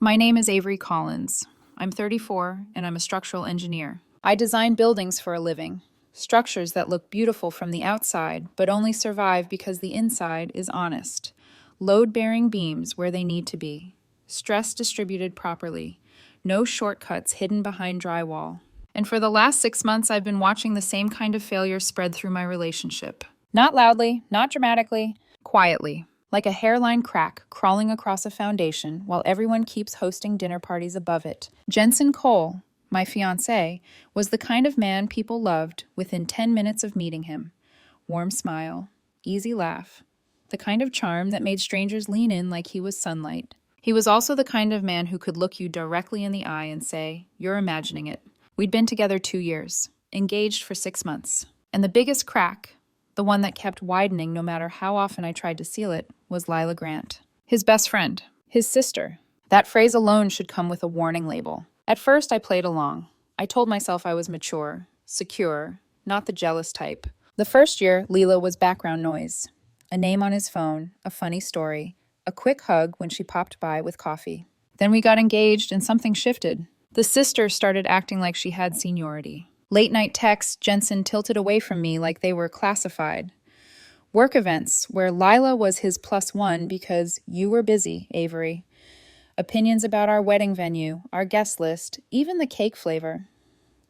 My name is Avery Collins. I'm 34 and I'm a structural engineer. I design buildings for a living, structures that look beautiful from the outside but only survive because the inside is honest. Load-bearing beams where they need to be, stress distributed properly, no shortcuts hidden behind drywall. And for the last 6 months, I've been watching the same kind of failure spread through my relationship. Not loudly, not dramatically, quietly. Like a hairline crack crawling across a foundation while everyone keeps hosting dinner parties above it. Jensen Cole, my fiancé, was the kind of man people loved within 10 minutes of meeting him. Warm smile, easy laugh, the kind of charm that made strangers lean in like he was sunlight. He was also the kind of man who could look you directly in the eye and say, "You're imagining it." We'd been together 2 years, engaged for 6 months. And the biggest crack, the one that kept widening no matter how often I tried to seal it, was Lila Grant. His best friend. His sister. That phrase alone should come with a warning label. At first, I played along. I told myself I was mature, secure, not the jealous type. The first year, Lila was background noise. A name on his phone, a funny story, a quick hug when she popped by with coffee. Then we got engaged and something shifted. The sister started acting like she had seniority. Late-night texts, Jensen tilted away from me like they were classified. Work events, where Lila was his +1 because you were busy, Avery. Opinions about our wedding venue, our guest list, even the cake flavor.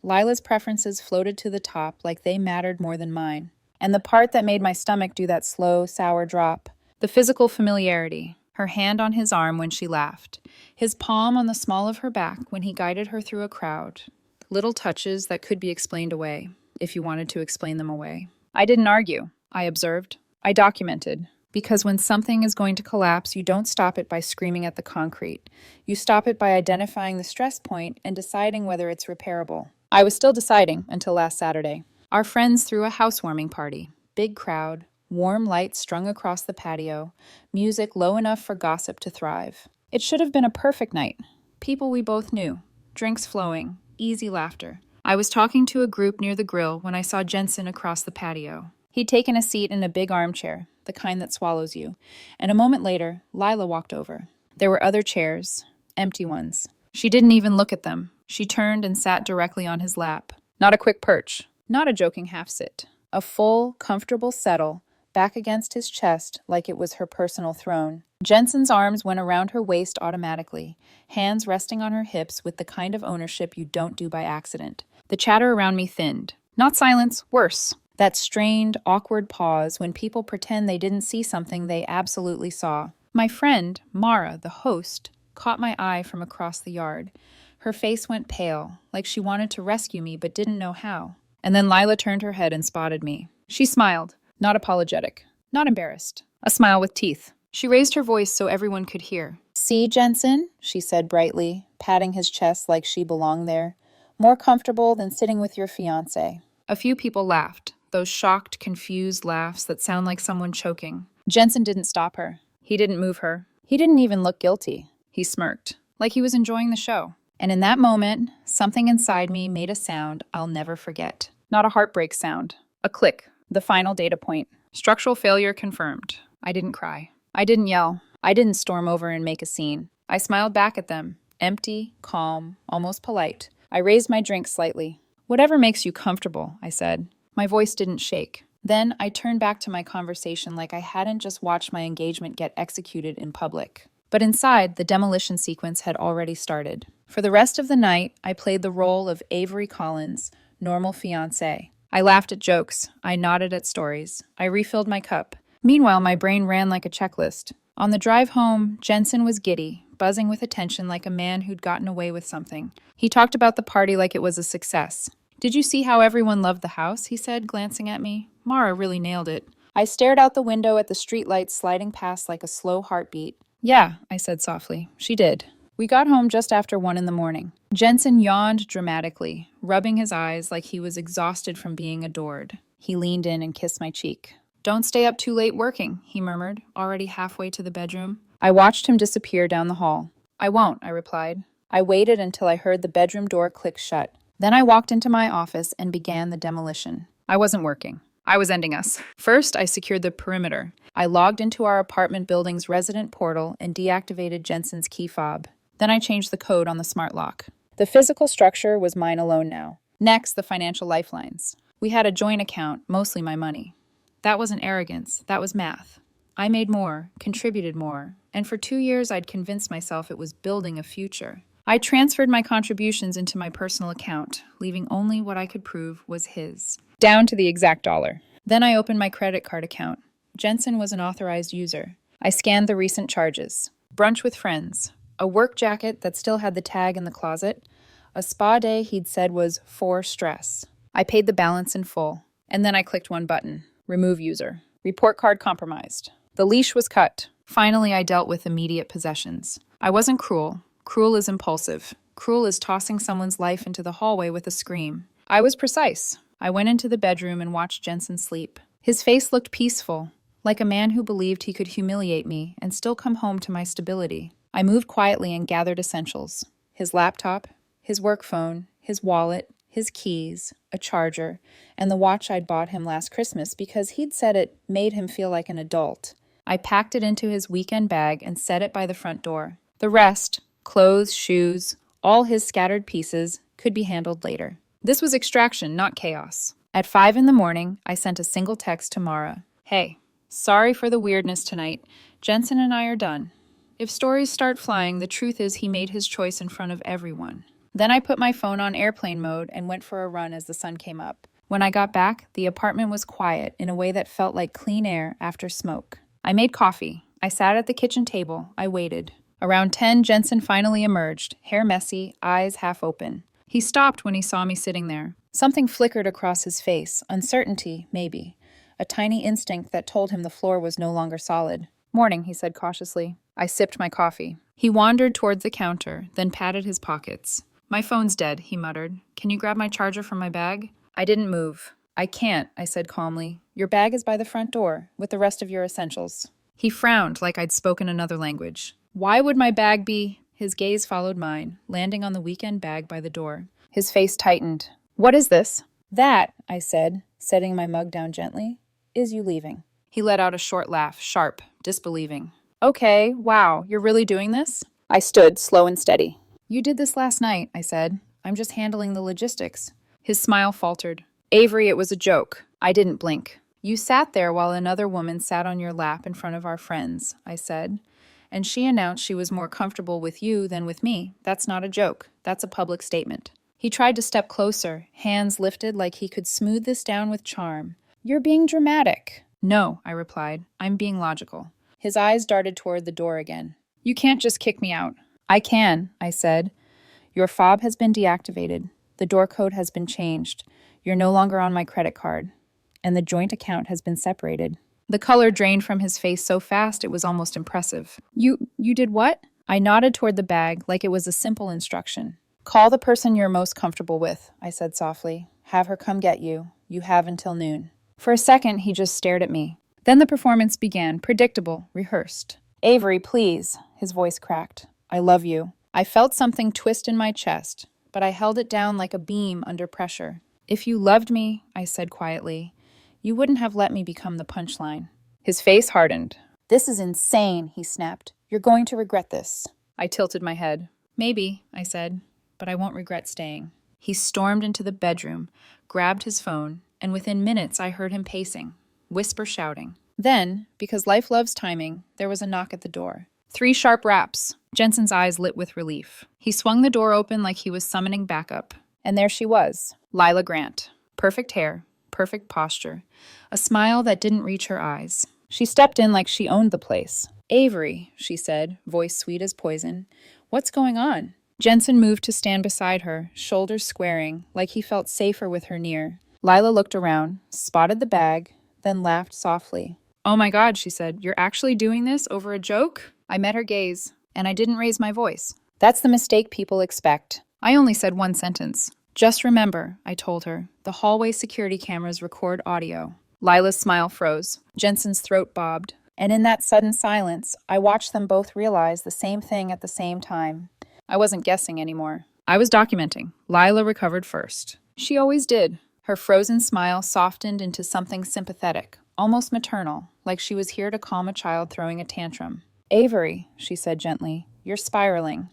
Lila's preferences floated to the top like they mattered more than mine. And the part that made my stomach do that slow, sour drop, the physical familiarity. Her hand on his arm when she laughed, his palm on the small of her back when he guided her through a crowd. Little touches that could be explained away, if you wanted to explain them away. I didn't argue. I observed. I documented. Because when something is going to collapse, you don't stop it by screaming at the concrete. You stop it by identifying the stress point and deciding whether it's repairable. I was still deciding until last Saturday. Our friends threw a housewarming party. Big crowd, warm lights strung across the patio, music low enough for gossip to thrive. It should have been a perfect night. People we both knew. Drinks flowing. Easy laughter. I was talking to a group near the grill when I saw Jensen across the patio. He'd taken a seat in a big armchair, the kind that swallows you, and a moment later, Lila walked over. There were other chairs, empty ones. She didn't even look at them. She turned and sat directly on his lap. Not a quick perch, not a joking half-sit. A full, comfortable settle, back against his chest like it was her personal throne. Jensen's arms went around her waist automatically, hands resting on her hips with the kind of ownership you don't do by accident. The chatter around me thinned. Not silence, worse. That strained, awkward pause when people pretend they didn't see something they absolutely saw. My friend, Mara, the host, caught my eye from across the yard. Her face went pale, like she wanted to rescue me but didn't know how. And then Lila turned her head and spotted me. She smiled, not apologetic, not embarrassed. A smile with teeth. She raised her voice so everyone could hear. "See, Jensen?" she said brightly, patting his chest like she belonged there. "More comfortable than sitting with your fiancé." A few people laughed. Those shocked, confused laughs that sound like someone choking. Jensen didn't stop her. He didn't move her. He didn't even look guilty. He smirked, like he was enjoying the show. And in that moment, something inside me made a sound I'll never forget. Not a heartbreak sound. A click. The final data point. Structural failure confirmed. I didn't cry. I didn't yell. I didn't storm over and make a scene. I smiled back at them. Empty, calm, almost polite. I raised my drink slightly. "Whatever makes you comfortable," I said. My voice didn't shake. Then I turned back to my conversation like I hadn't just watched my engagement get executed in public. But inside, the demolition sequence had already started. For the rest of the night, I played the role of Avery Collins, normal fiancé. I laughed at jokes. I nodded at stories. I refilled my cup. Meanwhile, my brain ran like a checklist. On the drive home, Jensen was giddy, buzzing with attention like a man who'd gotten away with something. He talked about the party like it was a success. "Did you see how everyone loved the house?" he said, glancing at me. "Mara really nailed it." I stared out the window at the streetlights sliding past like a slow heartbeat. "Yeah," I said softly. "She did." We got home just after 1 in the morning. Jensen yawned dramatically, rubbing his eyes like he was exhausted from being adored. He leaned in and kissed my cheek. "Don't stay up too late working," he murmured, already halfway to the bedroom. I watched him disappear down the hall. "I won't," I replied. I waited until I heard the bedroom door click shut. Then I walked into my office and began the demolition. I wasn't working. I was ending us. First, I secured the perimeter. I logged into our apartment building's resident portal and deactivated Jensen's key fob. Then I changed the code on the smart lock. The physical structure was mine alone now. Next, the financial lifelines. We had a joint account, mostly my money. That wasn't arrogance, that was math. I made more, contributed more, and for 2 years I'd convinced myself it was building a future. I transferred my contributions into my personal account, leaving only what I could prove was his. Down to the exact dollar. Then I opened my credit card account. Jensen was an authorized user. I scanned the recent charges. Brunch with friends. A work jacket that still had the tag in the closet. A spa day he'd said was for stress. I paid the balance in full. And then I clicked one button. Remove user. Report card compromised. The leash was cut. Finally, I dealt with immediate possessions. I wasn't cruel. Cruel is impulsive. Cruel is tossing someone's life into the hallway with a scream. I was precise. I went into the bedroom and watched Jensen sleep. His face looked peaceful, like a man who believed he could humiliate me and still come home to my stability. I moved quietly and gathered essentials. His laptop, his work phone, his wallet, his keys, a charger, and the watch I'd bought him last Christmas because he'd said it made him feel like an adult. I packed it into his weekend bag and set it by the front door. The rest, clothes, shoes, all his scattered pieces, could be handled later. This was extraction, not chaos. At 5 a.m, I sent a single text to Mara. Hey, sorry for the weirdness tonight. Jensen and I are done. If stories start flying, the truth is he made his choice in front of everyone. Then I put my phone on airplane mode and went for a run as the sun came up. When I got back, the apartment was quiet in a way that felt like clean air after smoke. I made coffee. I sat at the kitchen table. I waited. Around 10, Jensen finally emerged, hair messy, eyes half open. He stopped when he saw me sitting there. Something flickered across his face, uncertainty, maybe. A tiny instinct that told him the floor was no longer solid. Morning, he said cautiously. I sipped my coffee. He wandered towards the counter, then patted his pockets. My phone's dead, he muttered. Can you grab my charger from my bag? I didn't move. I can't, I said calmly. Your bag is by the front door, with the rest of your essentials. He frowned like I'd spoken another language. Why would my bag be? His gaze followed mine, landing on the weekend bag by the door. His face tightened. What is this? That, I said, setting my mug down gently, is you leaving. He let out a short laugh, sharp, disbelieving. Okay, wow, you're really doing this? I stood, slow and steady. You did this last night, I said. I'm just handling the logistics. His smile faltered. Avery, it was a joke. I didn't blink. You sat there while another woman sat on your lap in front of our friends, I said. And she announced she was more comfortable with you than with me. That's not a joke. That's a public statement. He tried to step closer, hands lifted like he could smooth this down with charm. You're being dramatic. No, I replied. I'm being logical. His eyes darted toward the door again. You can't just kick me out. I can, I said. Your fob has been deactivated. The door code has been changed. You're no longer on my credit card. And the joint account has been separated. The color drained from his face so fast it was almost impressive. You did what? I nodded toward the bag like it was a simple instruction. Call the person you're most comfortable with, I said softly. Have her come get you. You have until noon. For a second, he just stared at me. Then the performance began, predictable, rehearsed. Avery, please, his voice cracked. I love you. I felt something twist in my chest, but I held it down like a beam under pressure. If you loved me, I said quietly, you wouldn't have let me become the punchline. His face hardened. This is insane, he snapped. You're going to regret this. I tilted my head. Maybe, I said, but I won't regret staying. He stormed into the bedroom, grabbed his phone, and within minutes I heard him pacing, whisper shouting. Then, because life loves timing, there was a knock at the door. 3 sharp raps. Jensen's eyes lit with relief. He swung the door open like he was summoning backup. And there she was, Lila Grant. Perfect hair, perfect posture, a smile that didn't reach her eyes. She stepped in like she owned the place. Avery, she said, voice sweet as poison. What's going on? Jensen moved to stand beside her, shoulders squaring, like he felt safer with her near. Lila looked around, spotted the bag, then laughed softly. Oh my God, she said, you're actually doing this over a joke? I met her gaze, and I didn't raise my voice. That's the mistake people expect. I only said one sentence. Just remember, I told her, the hallway security cameras record audio. Lila's smile froze. Jensen's throat bobbed. And in that sudden silence, I watched them both realize the same thing at the same time. I wasn't guessing anymore. I was documenting. Lila recovered first. She always did. Her frozen smile softened into something sympathetic, almost maternal, like she was here to calm a child throwing a tantrum. Avery, she said gently, you're spiraling.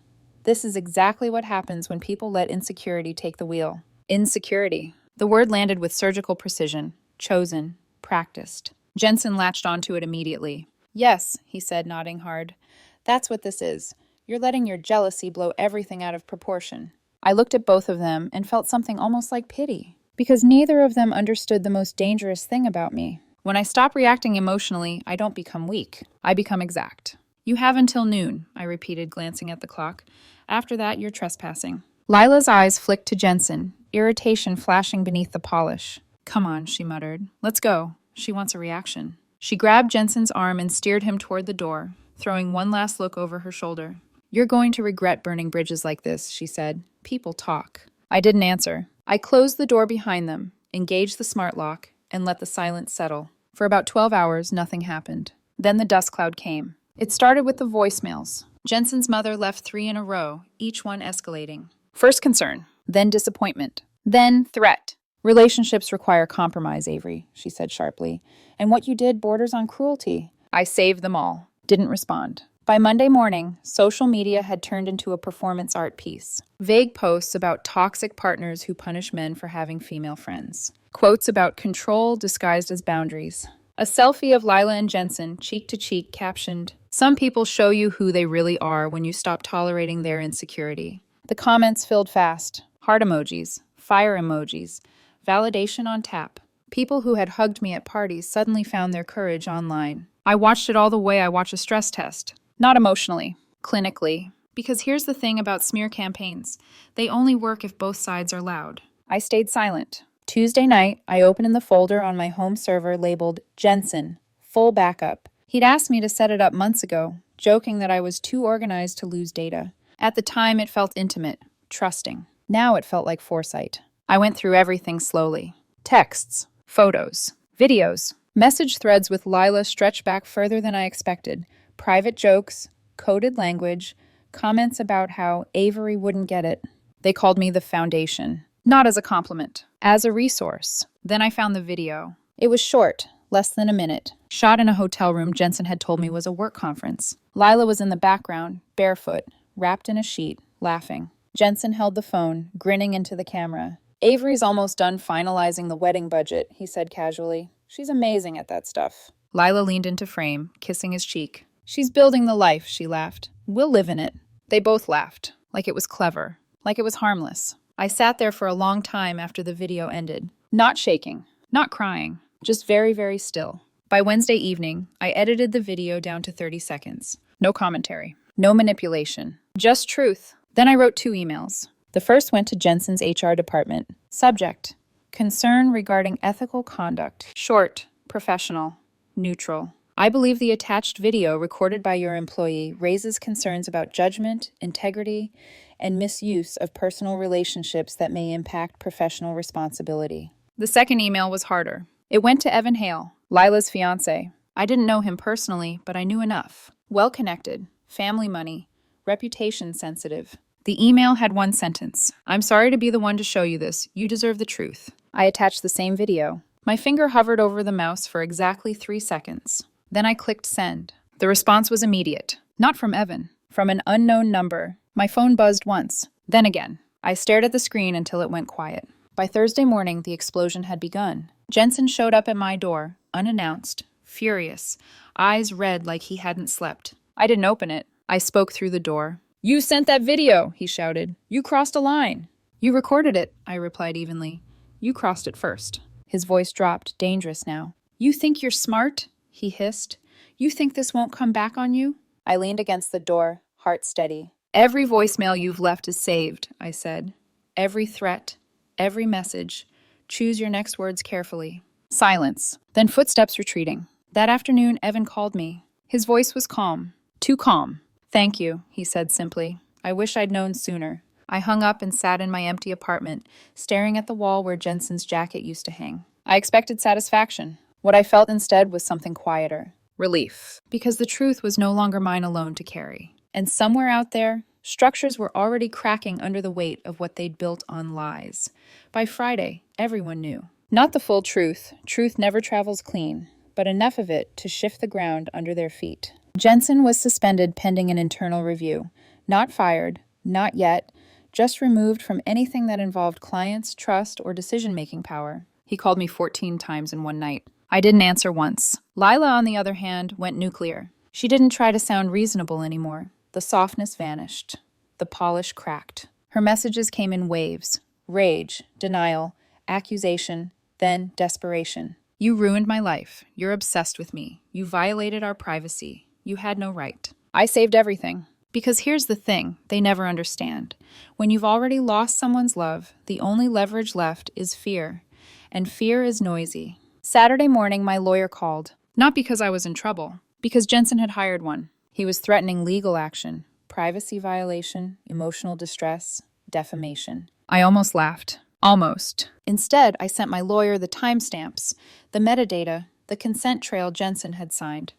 This is exactly what happens when people let insecurity take the wheel. Insecurity. The word landed with surgical precision. Chosen. Practiced. Jensen latched onto it immediately. Yes, he said, nodding hard. That's what this is. You're letting your jealousy blow everything out of proportion. I looked at both of them and felt something almost like pity, because neither of them understood the most dangerous thing about me. When I stop reacting emotionally, I don't become weak. I become exact. You have until noon, I repeated, glancing at the clock. After that, you're trespassing. Lila's eyes flicked to Jensen, irritation flashing beneath the polish. Come on, she muttered. Let's go. She wants a reaction. She grabbed Jensen's arm and steered him toward the door, throwing one last look over her shoulder. You're going to regret burning bridges like this, she said. People talk. I didn't answer. I closed the door behind them, engaged the smart lock, and let the silence settle. For about 12 hours, nothing happened. Then the dust cloud came. It started with the voicemails. Jensen's mother left 3 in a row, each one escalating. First concern, then disappointment, then threat. Relationships require compromise, Avery, she said sharply. And what you did borders on cruelty. I saved them all. Didn't respond. By Monday morning, social media had turned into a performance art piece. Vague posts about toxic partners who punish men for having female friends. Quotes about control disguised as boundaries. A selfie of Lila and Jensen, cheek to cheek, captioned, "Some people show you who they really are when you stop tolerating their insecurity." The comments filled fast. Heart emojis, fire emojis, validation on tap. People who had hugged me at parties suddenly found their courage online. I watched it all the way I watch a stress test. Not emotionally, clinically. Because here's the thing about smear campaigns. They only work if both sides are loud. I stayed silent. Tuesday night, I opened in the folder on my home server labeled Jensen, full backup. He'd asked me to set it up months ago, joking that I was too organized to lose data. At the time, it felt intimate, trusting. Now it felt like foresight. I went through everything slowly. Texts, photos, videos, message threads with Lila stretched back further than I expected. Private jokes, coded language, comments about how Avery wouldn't get it. They called me the foundation. Not as a compliment, as a resource. Then I found the video. It was short, less than a minute. Shot in a hotel room Jensen had told me was a work conference. Lila was in the background, barefoot, wrapped in a sheet, laughing. Jensen held the phone, grinning into the camera. Avery's almost done finalizing the wedding budget, he said casually. She's amazing at that stuff. Lila leaned into frame, kissing his cheek. She's building the life, she laughed. We'll live in it. They both laughed, like it was clever, like it was harmless. I sat there for a long time after the video ended. Not shaking, not crying, just very, very still. By Wednesday evening, I edited the video down to 30 seconds. No commentary, no manipulation, just truth. Then I wrote 2 emails. The first went to Jensen's HR department. Subject: concern regarding ethical conduct. Short, professional, neutral. I believe the attached video recorded by your employee raises concerns about judgment, integrity, and misuse of personal relationships that may impact professional responsibility. The second email was harder. It went to Evan Hale, Lila's fiancé. I didn't know him personally, but I knew enough. Well-connected, family money, reputation sensitive. The email had one sentence. I'm sorry to be the one to show you this. You deserve the truth. I attached the same video. My finger hovered over the mouse for exactly 3 seconds. Then I clicked send. The response was immediate. Not from Evan. From an unknown number. My phone buzzed once. Then again. I stared at the screen until it went quiet. By Thursday morning, the explosion had begun. Jensen showed up at my door, unannounced, furious, eyes red like he hadn't slept. I didn't open it. I spoke through the door. You sent that video, he shouted. You crossed a line. You recorded it, I replied evenly. You crossed it first. His voice dropped, dangerous now. You think you're smart? He hissed. You think this won't come back on you? I leaned against the door, heart steady. Every voicemail you've left is saved, I said. Every threat, every message. Choose your next words carefully. Silence, then footsteps retreating. That afternoon, Evan called me. His voice was calm, too calm. Thank you, he said simply. I wish I'd known sooner. I hung up and sat in my empty apartment, staring at the wall where Jensen's jacket used to hang. I expected satisfaction. What I felt instead was something quieter. Relief. Because the truth was no longer mine alone to carry. And somewhere out there, structures were already cracking under the weight of what they'd built on lies. By Friday, everyone knew. Not the full truth. Truth never travels clean, but enough of it to shift the ground under their feet. Jensen was suspended pending an internal review. Not fired, Not yet. Just removed from anything that involved clients, trust, or decision-making power. He called me 14 times in one night. I didn't answer once. Lila, on the other hand, went nuclear. She didn't try to sound reasonable anymore. The softness vanished. The polish cracked. Her messages came in waves. Rage, denial, accusation, then desperation. You ruined my life. You're obsessed with me. You violated our privacy. You had no right. I saved everything. Because here's the thing, they never understand. When you've already lost someone's love, the only leverage left is fear. And fear is noisy. Saturday morning, my lawyer called. Not because I was in trouble, because Jensen had hired one. He was threatening legal action, privacy violation, emotional distress, defamation. I almost laughed. Almost. Instead, I sent my lawyer the timestamps, the metadata, the consent trail Jensen had signed.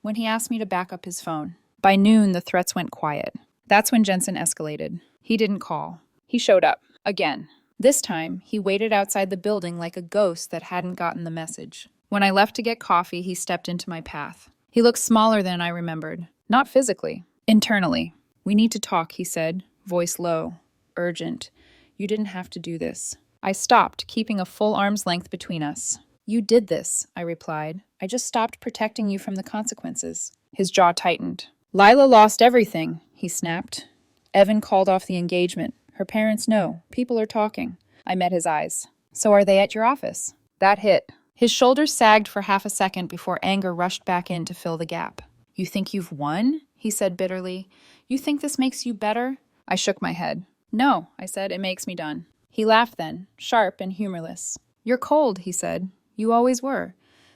When he asked me to back up his phone. By noon, the threats went quiet. That's when Jensen escalated. He didn't call. He showed up. Again. This time, he waited outside the building like a ghost that hadn't gotten the message. When I left to get coffee, he stepped into my path. He looked smaller than I remembered. Not physically. Internally. We need to talk, he said, voice low, urgent. You didn't have to do this. I stopped, keeping a full arm's length between us. You did this, I replied. I just stopped protecting you from the consequences. His jaw tightened. Lila lost everything, he snapped. Evan called off the engagement. Her parents know. People are talking. I met his eyes. So are they at your office? That hit. His shoulders sagged for half a second before anger rushed back in to fill the gap. You think you've won? He said bitterly. You think this makes you better? I shook my head. No, I said, it makes me done. He laughed then, sharp and humorless. You're cold, he said. You always were.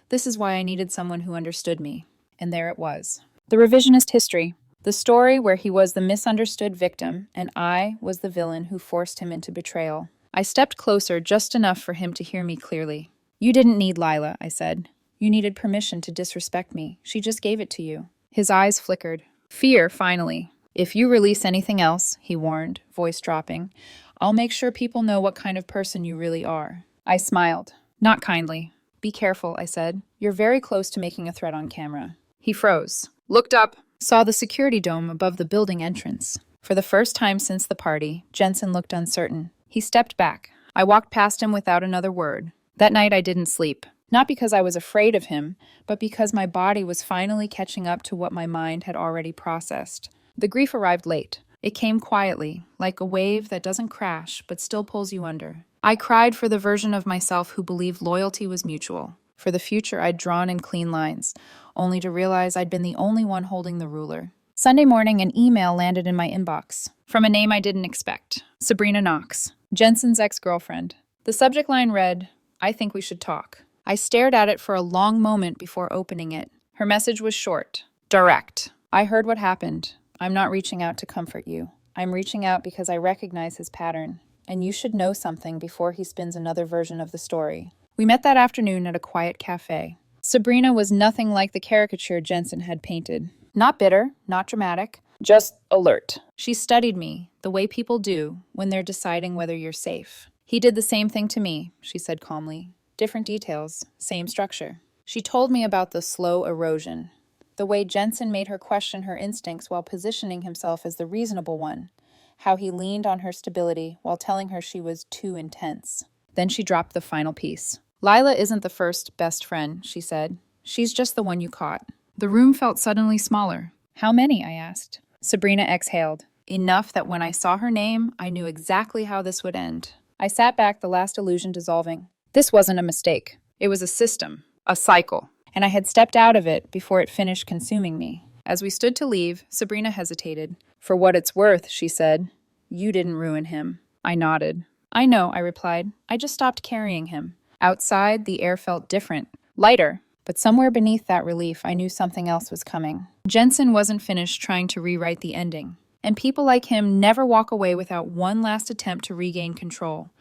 This is why I needed someone who understood me. And there it was. The revisionist history. The story where he was the misunderstood victim and I was the villain who forced him into betrayal. I stepped closer just enough for him to hear me clearly. You didn't need Lila, I said. You needed permission to disrespect me. She just gave it to you. His eyes flickered. Fear, finally. If you release anything else, he warned, voice dropping, I'll make sure people know what kind of person you really are. I smiled. Not kindly. Be careful, I said. You're very close to making a threat on camera. He froze. Looked up. Saw the security dome above the building entrance. For the first time since the party, Jensen looked uncertain. He stepped back. I walked past him without another word. That night I didn't sleep. Not because I was afraid of him, but because my body was finally catching up to what my mind had already processed. The grief arrived late. It came quietly, like a wave that doesn't crash, but still pulls you under. I cried for the version of myself who believed loyalty was mutual. For the future I'd drawn in clean lines, only to realize I'd been the only one holding the ruler. Sunday morning, an email landed in my inbox. From a name I didn't expect. Sabrina Knox, Jensen's ex-girlfriend. The subject line read, I think we should talk. I stared at it for a long moment before opening it. Her message was short, direct. I heard what happened. I'm not reaching out to comfort you. I'm reaching out because I recognize his pattern, and you should know something before he spins another version of the story. We met that afternoon at a quiet cafe. Sabrina was nothing like the caricature Jensen had painted. Not bitter, not dramatic, just alert. She studied me, the way people do when they're deciding whether you're safe. He did the same thing to me, she said calmly. Different details, same structure. She told me about the slow erosion, the way Jensen made her question her instincts while positioning himself as the reasonable one, how he leaned on her stability while telling her she was too intense. Then she dropped the final piece. Lila isn't the first best friend, she said. She's just the one you caught. The room felt suddenly smaller. How many? I asked. Sabrina exhaled. Enough that when I saw her name, I knew exactly how this would end. I sat back, the last illusion dissolving. This wasn't a mistake. It was a system, a cycle, and I had stepped out of it before it finished consuming me. As we stood to leave, Sabrina hesitated. For what it's worth, she said, you didn't ruin him. I nodded. I know, I replied. I just stopped carrying him. Outside, the air felt different, lighter, but somewhere beneath that relief, I knew something else was coming. Jensen wasn't finished trying to rewrite the ending, and people like him never walk away without one last attempt to regain control.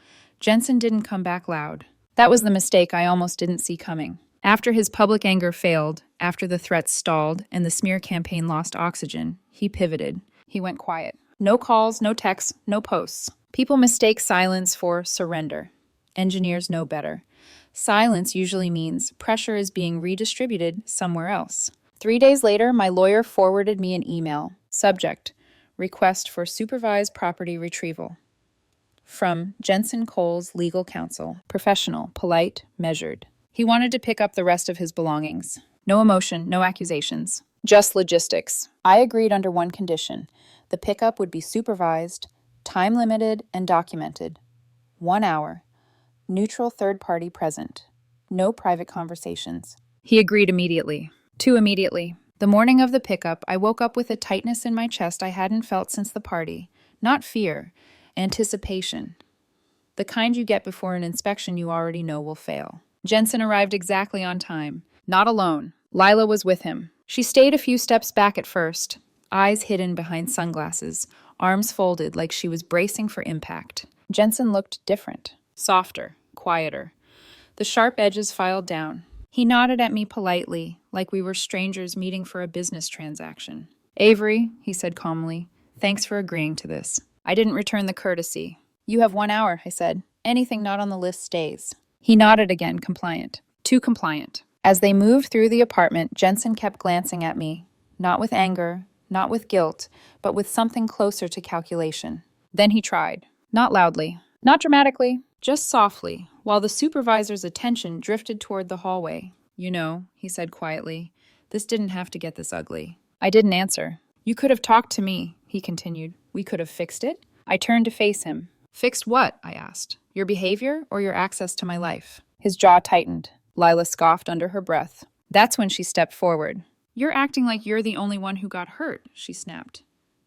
Jensen didn't come back loud. That was the mistake I almost didn't see coming. After his public anger failed, after the threats stalled, and the smear campaign lost oxygen, he pivoted. He went quiet. No calls, no texts, no posts. People mistake silence for surrender. Engineers know better. Silence usually means pressure is being redistributed somewhere else. 3 days later, my lawyer forwarded me an email. Subject, Request for supervised property retrieval. From Jensen Cole's legal counsel. Professional, polite, measured. He wanted to pick up the rest of his belongings. No emotion, no accusations. Just logistics. I agreed under one condition. The pickup would be supervised, time-limited, and documented. 1 hour. Neutral third party present. No private conversations. He agreed immediately. Too immediately. The morning of the pickup, I woke up with a tightness in my chest I hadn't felt since the party. Not fear, anticipation. The kind you get before an inspection you already know will fail. Jensen arrived exactly on time. Not alone. Lila was with him. She stayed a few steps back at first, eyes hidden behind sunglasses, arms folded like she was bracing for impact. Jensen looked different. Softer, quieter. The sharp edges filed down. He nodded at me politely, like we were strangers meeting for a business transaction. "Avery," he said calmly, "thanks for agreeing to this." I didn't return the courtesy. "You have 1 hour," I said. "Anything not on the list stays." He nodded again, compliant. Too compliant. As they moved through the apartment, Jensen kept glancing at me, not with anger, not with guilt, but with something closer to calculation. Then he tried. Not loudly, not dramatically, just softly, while the supervisor's attention drifted toward the hallway. "You know," he said quietly, "this didn't have to get this ugly." I didn't answer. "You could have talked to me," he continued. "We could have fixed it." I turned to face him. "Fixed what?" I asked. "Your behavior or your access to my life?" His jaw tightened. Lila scoffed under her breath. That's when she stepped forward. "You're acting like you're the only one who got hurt," she snapped.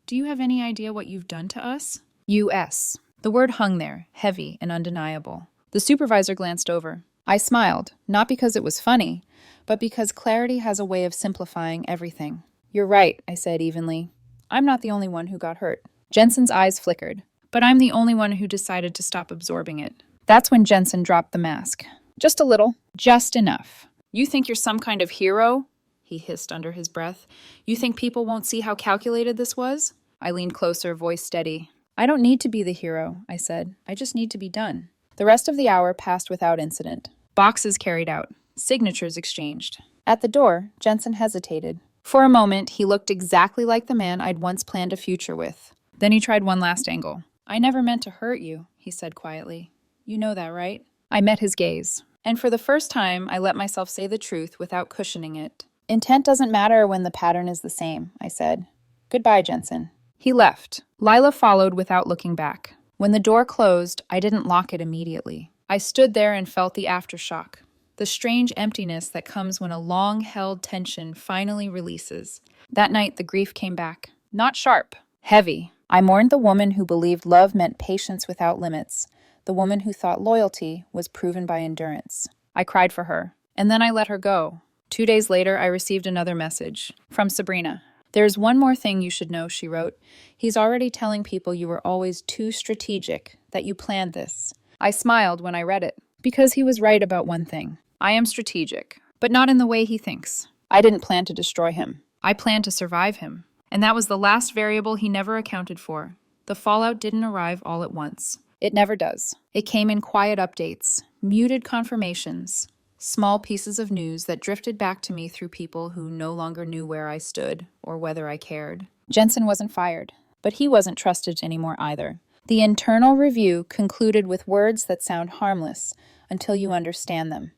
"Do you have any idea what you've done to us?" U.S. The word hung there, heavy and undeniable. The supervisor glanced over. I smiled, not because it was funny, but because clarity has a way of simplifying everything. "You're right," I said evenly. "I'm not the only one who got hurt." Jensen's eyes flickered. "But I'm the only one who decided to stop absorbing it." That's when Jensen dropped the mask. "Just a little. Just enough." "You think you're some kind of hero?" he hissed under his breath. "You think people won't see how calculated this was?" I leaned closer, voice steady. "I don't need to be the hero," I said. "I just need to be done." The rest of the hour passed without incident. Boxes carried out. Signatures exchanged. At the door, Jensen hesitated. For a moment, he looked exactly like the man I'd once planned a future with. Then he tried one last angle. "I never meant to hurt you," he said quietly. "You know that, right?" I met his gaze. And for the first time, I let myself say the truth without cushioning it. "Intent doesn't matter when the pattern is the same," I said. "Goodbye, Jensen." He left. Lila followed without looking back. When the door closed, I didn't lock it immediately. I stood there and felt the aftershock. The strange emptiness that comes when a long-held tension finally releases. That night, the grief came back. Not sharp. Heavy. I mourned the woman who believed love meant patience without limits. The woman who thought loyalty was proven by endurance. I cried for her. And then I let her go. 2 days later, I received another message. From Sabrina. "There's one more thing you should know," she wrote. "He's already telling people you were always too strategic, that you planned this." I smiled when I read it, because he was right about one thing. I am strategic, but not in the way he thinks. I didn't plan to destroy him. I planned to survive him. And that was the last variable he never accounted for. The fallout didn't arrive all at once. It never does. It came in quiet updates, muted confirmations, small pieces of news that drifted back to me through people who no longer knew where I stood or whether I cared. Jensen wasn't fired, but he wasn't trusted anymore either. The internal review concluded with words that sound harmless until you understand them.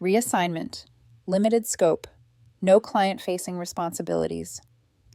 Reassignment, limited scope, no client-facing responsibilities.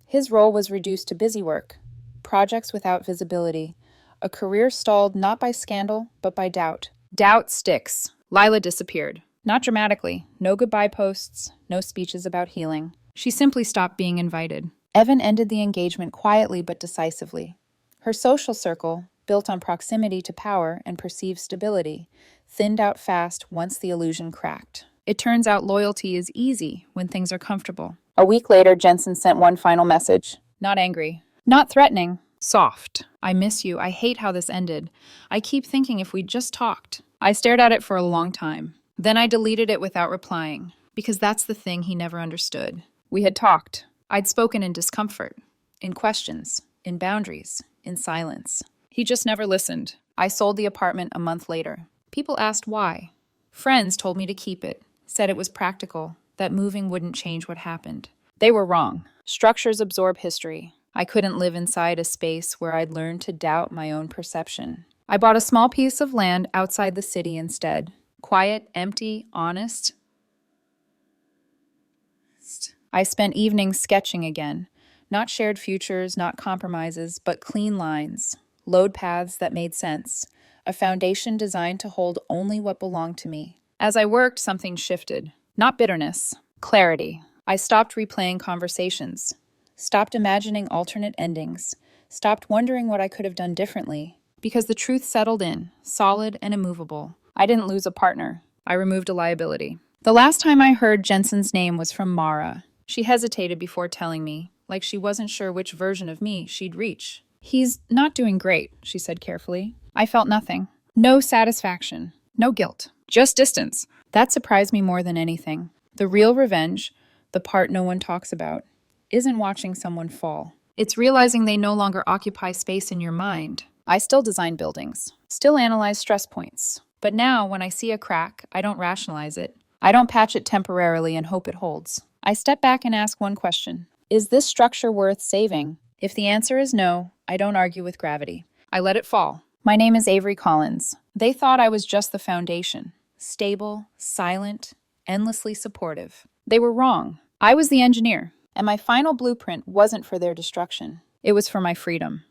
His role was reduced to busy work, projects without visibility, a career stalled not by scandal, but by doubt. Doubt sticks. Lila disappeared. Not dramatically. No goodbye posts, no speeches about healing. She simply stopped being invited. Evan ended the engagement quietly but decisively. Her social circle, built on proximity to power and perceived stability, thinned out fast once the illusion cracked. It turns out loyalty is easy when things are comfortable. A week later, Jensen sent one final message. Not angry. Not threatening. Soft. "I miss you. I hate how this ended. I keep thinking if we just talked." I stared at it for a long time. Then I deleted it without replying, because that's the thing he never understood. We had talked. I'd spoken in discomfort, in questions, in boundaries, in silence. He just never listened. I sold the apartment a month later. People asked why. Friends told me to keep it, said it was practical, that moving wouldn't change what happened. They were wrong. Structures absorb history. I couldn't live inside a space where I'd learned to doubt my own perception. I bought a small piece of land outside the city instead. Quiet, empty, honest. I spent evenings sketching again. Not shared futures, not compromises, but clean lines. Load paths that made sense. A foundation designed to hold only what belonged to me. As I worked, something shifted. Not bitterness, clarity. I stopped replaying conversations. Stopped imagining alternate endings. Stopped wondering what I could have done differently. Because the truth settled in, solid and immovable. I didn't lose a partner. I removed a liability. The last time I heard Jensen's name was from Mara. She hesitated before telling me, like she wasn't sure which version of me she'd reach. "He's not doing great," she said carefully. I felt nothing. No satisfaction. No guilt. Just distance. That surprised me more than anything. The real revenge, the part no one talks about, isn't watching someone fall. It's realizing they no longer occupy space in your mind. I still design buildings, still analyze stress points. But now, when I see a crack, I don't rationalize it. I don't patch it temporarily and hope it holds. I step back and ask one question. Is this structure worth saving? If the answer is no, I don't argue with gravity. I let it fall. My name is Avery Collins. They thought I was just the foundation. Stable, silent, endlessly supportive. They were wrong. I was the engineer, and my final blueprint wasn't for their destruction. It was for my freedom.